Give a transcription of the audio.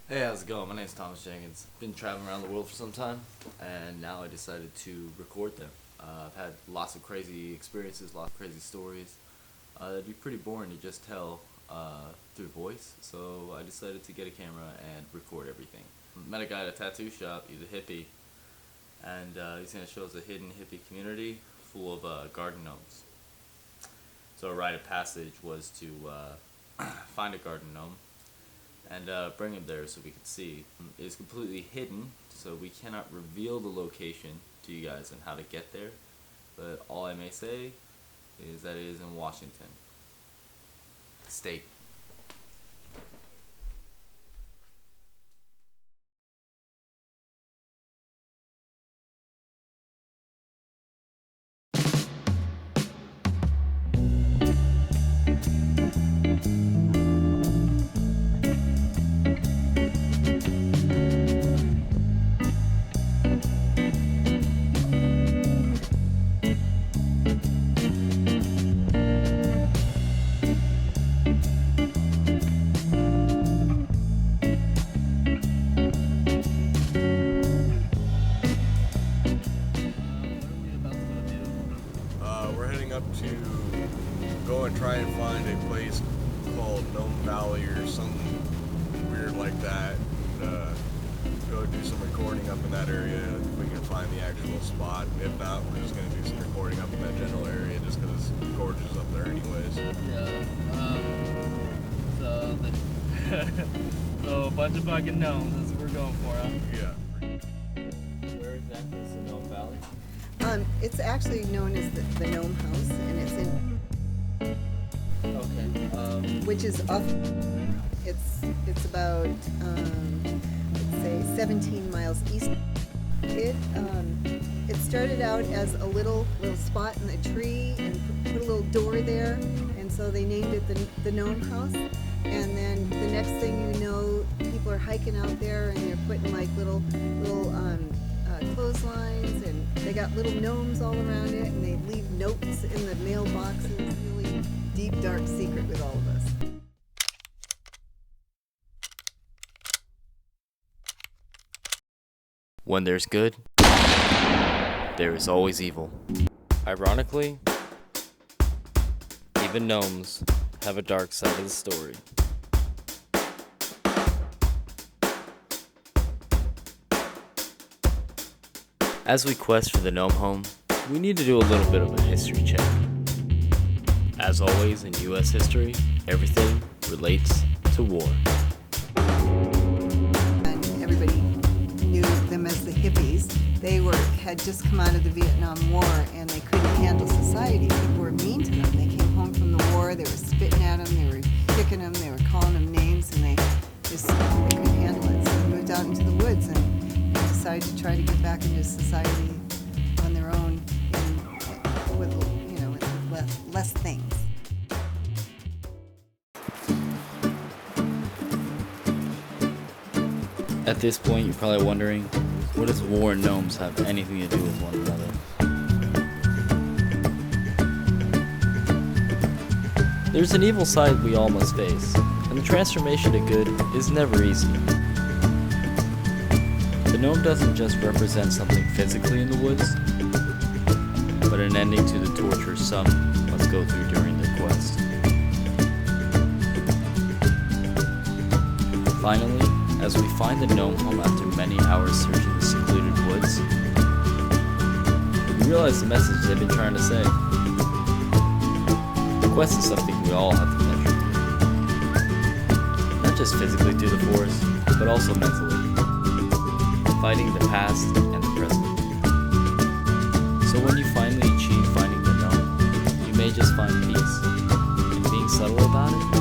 Hey, how's it going? My name's Thomas Jenkins. Been traveling around the world for some time, and now I decided to record them. I've had lots of crazy experiences, lots of crazy stories. That'd be pretty boring to just tell through voice, so I decided to get a camera and record everything. Met a guy at a tattoo shop. He's a hippie, and he's going to show us a hidden hippie community full of garden gnomes. So a rite of passage was to find a garden gnome and bring him there so we could see. It is completely hidden, so we cannot reveal the location to you guys and how to get there. But all I may say is that it is in Washington State. We're heading up to go and try and find a place called Gnome Valley or something weird like that. Go do some recording up in that area if we can find the actual spot. If not, we're just going to do some recording up in that general area just because it's gorgeous up there anyways. Yeah. So, so a bunch of fucking gnomes. That's what we're going for, huh? Yeah. Where exactly is the Gnome Valley? It's actually known as the Gnome House, and it's in, Okay. which is off. It's about let's say 17 miles east. It started out as a little spot in a tree and put a little door there, and so they named it the Gnome House. And then the next thing you know, people are hiking out there and they're putting like little clotheslines, and they got little gnomes all around it, and they leave notes in the mailboxes. Really deep, dark secret with all of us. When there's good, there is always evil. Ironically, even gnomes have a dark side of the story. As we quest for the gnome home, we need to do a little bit of a history check. As always in US history, everything relates to war. And everybody knew them as the hippies. They had just come out of the Vietnam War, and they couldn't handle society. People were mean to them. They came home from the war. They were spitting at them. They were kicking them. They were calling them names, and they couldn't handle it. So they moved out into the woods and decided to try to get back into society on their own, and with less things. At this point, you're probably wondering, what does war and gnomes have anything to do with one another? There's an evil side we all must face, and the transformation to good is never easy. The gnome doesn't just represent something physically in the woods, but an ending to the torture some must go through during their quest. Finally, as we find the gnome home after many hours searching the secluded woods, we realize the message they've been trying to say. The quest is something we all have to measure through. Not just physically through the forest, but also mentally. Fighting the past and the present. So when you finally achieve finding the gnome, you may just find peace. And being subtle about it,